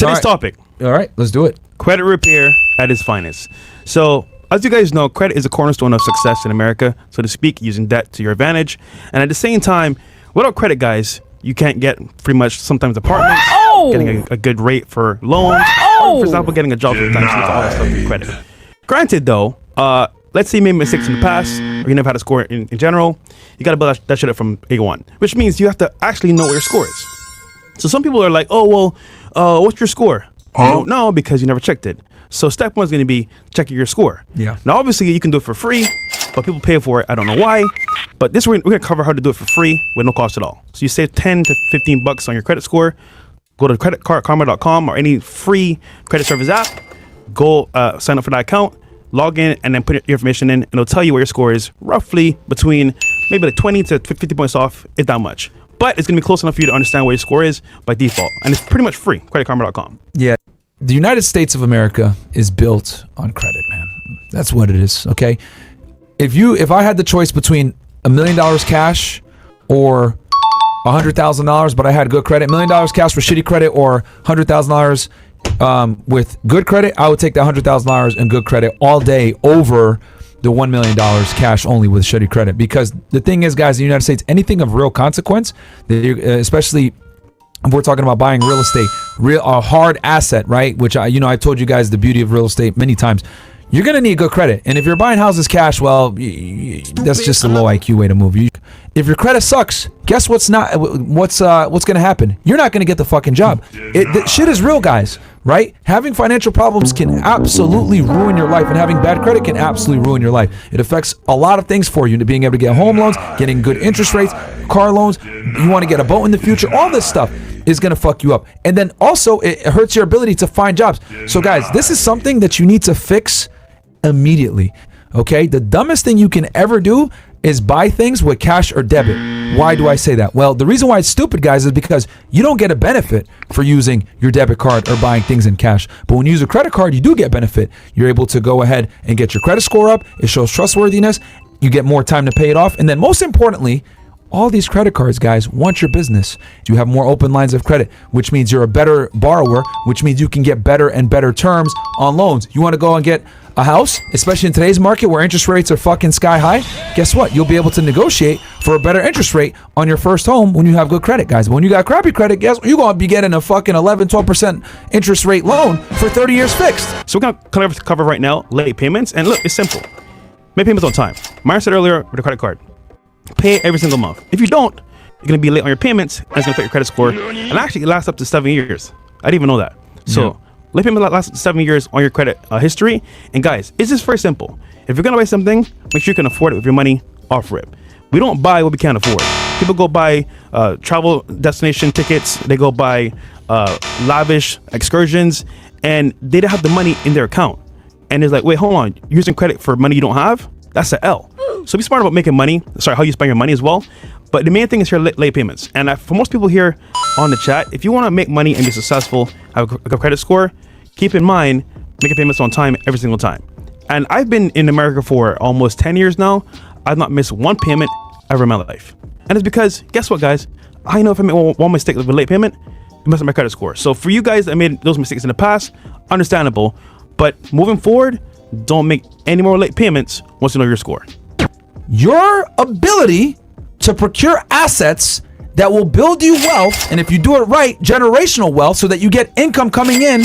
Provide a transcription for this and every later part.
Today's topic. All right, let's do it. Credit repair at its finest. So, as you guys know, credit is a cornerstone of success in America, so to speak, using debt to your advantage. And at the same time, without credit, guys, you can't get pretty much sometimes apartments, getting a good rate for loans, or for example, getting a job sometimes, you need all that stuff for credit. Granted, though, let's say you made mistakes in the past, or you never had a score in general, you got to build that shit up from A1, which means you have to actually know what your score is. So some people are like, oh, well, what's your score? You don't know because you never checked it. So step one is going to be checking your score. Yeah. Now, obviously, you can do it for free, but people pay for it. I don't know why. But this we're going to cover how to do it for free with no cost at all. So you save 10 to 15 bucks on your credit score. Go to creditcardkarma.com or any free credit service app. Go sign up for that account, log in, and then put your information in, and it'll tell you where your score is, roughly between maybe like 20 to 50 points off, if that much. But it's going to be close enough for you to understand where your score is by default. And it's pretty much free, creditkarma.com. Yeah. The United States of America is built on credit, man. That's what it is, okay? If I had the choice between $1 million cash or $100,000, but I had good credit, $1 million cash for shitty credit or $100,000 with good credit, I would take the $100,000 in good credit all day over the $1 million cash only with shitty credit. Because the thing is, guys, in the United States, anything of real consequence, especially if we're talking about buying real estate, a hard asset, right? Which I've told you guys the beauty of real estate many times. You're gonna need good credit, and if you're buying houses cash, well, that's just a low IQ way to move. If your credit sucks, guess what's gonna happen? You're not gonna get the fucking job. Shit is real, guys. Right? Having financial problems can absolutely ruin your life, and having bad credit can absolutely ruin your life. It affects a lot of things for you, to being able to get home loans, getting good interest rates, car loans. You want to get a boat in the future. All this stuff is going to fuck you up. And then also it hurts your ability to find jobs. So guys, this is something that you need to fix immediately. Okay? The dumbest thing you can ever do is buy things with cash or debit. Why do I say that? Well, the reason why it's stupid, guys, is because you don't get a benefit for using your debit card or buying things in cash. But when you use a credit card, you do get benefit. You're able to go ahead and get your credit score up. It shows trustworthiness. You get more time to pay it off. And then most importantly, all these credit cards, guys, want your business. You have more open lines of credit, which means you're a better borrower, which means you can get better and better terms on loans. You want to go and get a house, especially in today's market where interest rates are fucking sky high, guess what? You'll be able to negotiate for a better interest rate on your first home when you have good credit, guys. But when you got crappy credit, guess what? You're going to be getting a fucking 11, 12% interest rate loan for 30 years fixed. So we're going to cover right now late payments. And look, it's simple. Make payments on time. Myron said earlier with a credit card, pay it every single month. If you don't, you're going to be late on your payments, and it's going to affect your credit score. And actually, it lasts up to 7 years. I didn't even know that. So late payment lasts 7 years on your credit history. And guys, it's just very simple. If you're going to buy something, make sure you can afford it with your money off rip. We don't buy what we can't afford. People go buy travel destination tickets. They go buy lavish excursions, and they don't have the money in their account. And it's like, wait, hold on. You're using credit for money you don't have? That's an L. So be smart about making money. Sorry, how you spend your money as well. But the main thing is here, late payments. And for most people here on the chat, if you want to make money and be successful, have a good credit score, keep in mind, making payments on time every single time. And I've been in America for almost 10 years now. I've not missed one payment ever in my life. And it's because, guess what, guys? I know if I make one mistake with a late payment, it messes up my credit score. So for you guys that made those mistakes in the past, understandable. But moving forward, don't make any more late payments once you know your score. Your ability to procure assets that will build you wealth, and if you do it right, generational wealth, so that you get income coming in,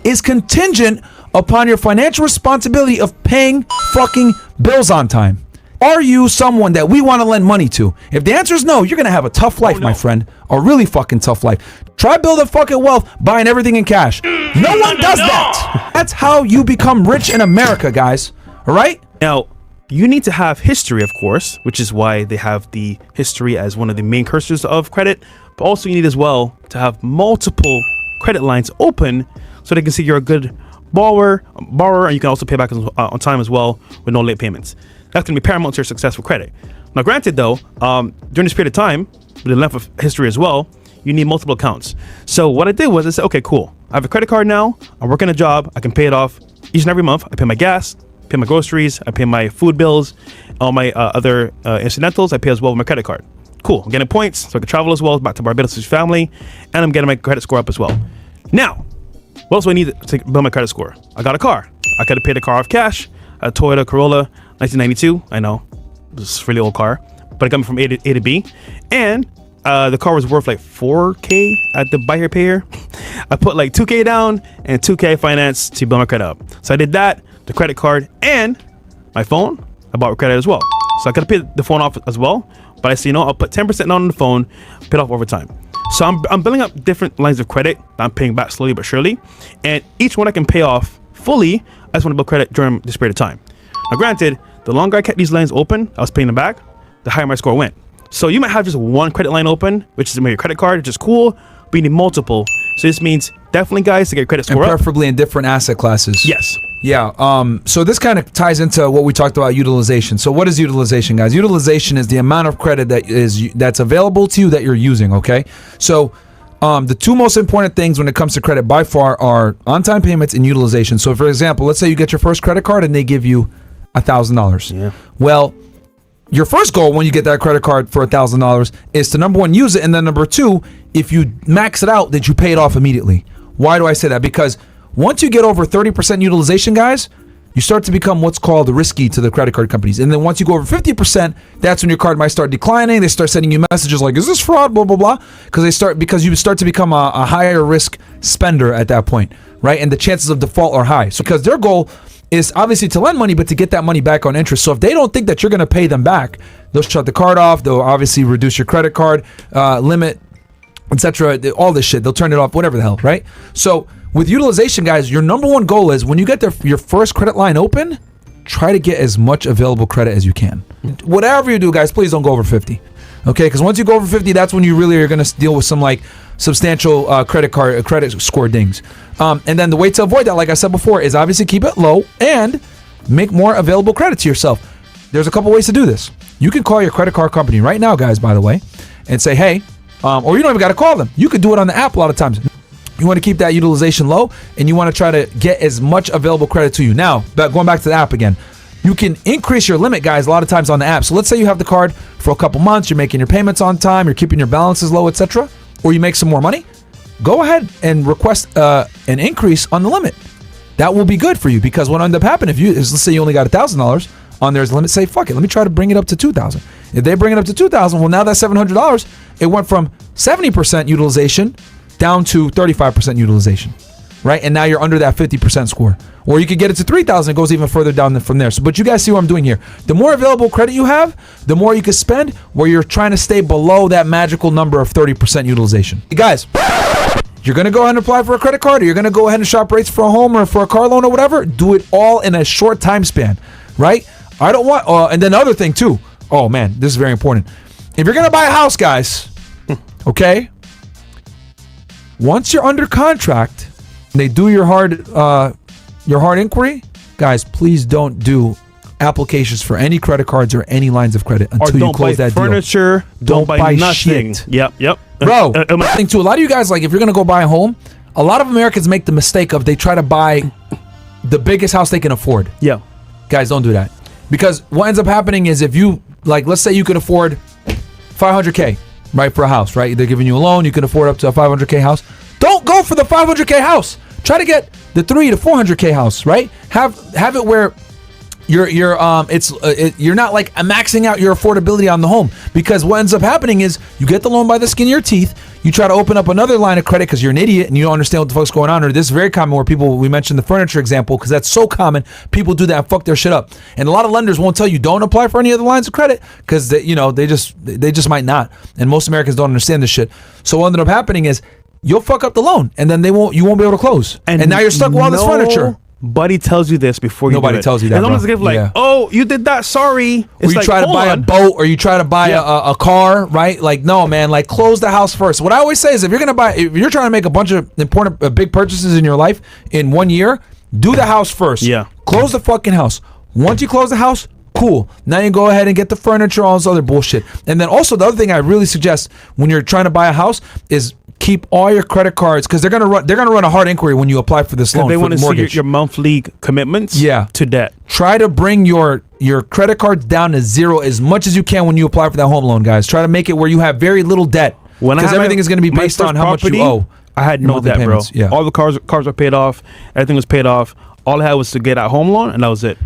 is contingent upon your financial responsibility of paying fucking bills on time. Are you someone that we want to lend money to? If the answer is no, you're going to have a tough life, my friend. A really fucking tough life. Try building fucking wealth buying everything in cash. No one does that. That's how you become rich in America, guys. All right? Now, you need to have history, of course, which is why they have the history as one of the main cursors of credit. But also you need as well to have multiple credit lines open so they can see you're a good borrower, and you can also pay back on time as well with no late payments. That's going to be paramount to your success with credit. Now, granted, though, during this period of time, with the length of history as well, you need multiple accounts. So what I did was I said, okay, cool. I have a credit card now. I'm working a job. I can pay it off each and every month. I pay my gas, pay my groceries, I pay my food bills, all my other incidentals. I pay as well with my credit card. Cool. I'm getting points so I can travel as well back to Barbados' family, and I'm getting my credit score up as well. Now, What else do I need to build my credit score? I got a car. I could have paid the car off cash. A Toyota Corolla, 1992. I know, this is a really old car, but it got me from A to B. And the car was worth like $4K at the buy here, pay here. I put like $2K down and $2K finance to build my credit up. So I did that, the credit card, and my phone. I bought credit as well. So I could have paid the phone off as well. But I said, I'll put 10% down on the phone, pay it off over time. So I'm building up different lines of credit that I'm paying back slowly but surely. And each one I can pay off fully. I just want to build credit during this period of time. Now, granted, the longer I kept these lines open, I was paying them back, the higher my score went. So you might have just one credit line open, which is maybe your credit card, which is cool, but you need multiple. So this means definitely, guys, to get your credit score and preferably in different asset classes. Yes. Yeah. So this kind of ties into what we talked about, utilization. So what is utilization, guys? Utilization is the amount of credit that's available to you that you're using. Okay. So the two most important things when it comes to credit by far are on-time payments and utilization. So for example, let's say you get your first credit card and they give you $1,000. Yeah. Well, your first goal when you get that credit card for $1,000 is to, number one, use it, and then number two, if you max it out, that you pay it off immediately. Why do I say that? Because once you get over 30% utilization, guys, you start to become what's called risky to the credit card companies. And then once you go over 50%, that's when your card might start declining. They start sending you messages like, is this fraud, blah, blah, blah. Because you start to become a higher risk spender at that point, right? And the chances of default are high. So because their goal is obviously to lend money, but to get that money back on interest. So if they don't think that you're going to pay them back, they'll shut the card off. They'll obviously reduce your credit card limit, etc. All this shit. They'll turn it off, whatever the hell, right? So with utilization, guys, your number one goal is when you get your first credit line open, try to get as much available credit as you can. Whatever you do, guys, please don't go over 50. Okay, because once you go over 50, that's when you really are going to deal with some like substantial credit score dings. And then the way to avoid that, like I said before, is obviously keep it low and make more available credit to yourself. There's a couple ways to do this. You can call your credit card company right now, guys, by the way, and say, hey, or you don't even got to call them. You could do it on the app a lot of times. You want to keep that utilization low, and you want to try to get as much available credit to you. Now, going back to the app again, you can increase your limit, guys, a lot of times on the app. So let's say you have the card for a couple months, you're making your payments on time, you're keeping your balances low, etc., or you make some more money. Go ahead and request an increase on the limit. That will be good for you, because what will end up happening let's say you only got $1,000 on there as a limit, say, fuck it, let me try to bring it up to $2,000. If they bring it up to $2,000, well, now that $700, it went from 70% utilization down to 35% utilization, right? And now you're under that 50% score. Or you could get it to 3,000, it goes even further down from there. So, but you guys see what I'm doing here. The more available credit you have, the more you can spend, where you're trying to stay below that magical number of 30% utilization. Hey guys, you're going to go ahead and apply for a credit card, or you're going to go ahead and shop rates for a home or for a car loan or whatever, do it all in a short time span, right? I don't want, and then the other thing too, oh man, this is very important. If you're going to buy a house, guys, okay, once you're under contract, they do your hard inquiry, guys, please don't do applications for any credit cards or any lines of credit until you close that deal. Furniture, don't buy nothing. Shit. Yep. Bro, I think too, a lot of you guys, like, if you're going to go buy a home, a lot of Americans make the mistake of they try to buy the biggest house they can afford. Yeah. Guys, don't do that. Because what ends up happening is if you, like, let's say you could afford $500K, right, for a house, right? They're giving you a loan, you can afford up to a $500K house. Don't go for the $500K house. Try to get the $300 to $400K house, right? Have it where you're not like maxing out your affordability on the home, because what ends up happening is you get the loan by the skin of your teeth. You try to open up another line of credit because you're an idiot and you don't understand what the fuck's going on. Or this is very common where we mentioned the furniture example because that's so common. People do that and fuck their shit up. And a lot of lenders won't tell you don't apply for any other lines of credit because they just might not. And most Americans don't understand this shit. So what ended up happening is you'll fuck up the loan and then you won't be able to close. And now you're stuck with all this furniture. Nobody tells you this before you Nobody do it. tells you that, and almost like, yeah. oh, you did that, sorry. Or you try to buy a boat, or you try to buy a car, right? Like, no, man, like, close the house first. What I always say is if you're trying to make a bunch of important, big purchases in your life in 1 year, do the house first. Yeah. Close the fucking house. Once you close the house, cool. Now you go ahead and get the furniture, all this other bullshit. And then also the other thing I really suggest when you're trying to buy a house is keep all your credit cards, because they're gonna run a hard inquiry when you apply for this loan. They want to see your monthly commitments. Yeah. To debt. Try to bring your credit cards down to zero as much as you can when you apply for that home loan, guys. Try to make it where you have very little debt, because everything is going to be based on how much you owe. I had no monthly debt, payments, bro. yeah. All the cars were paid off. Everything was paid off. All I had was to get a home loan, and that was it.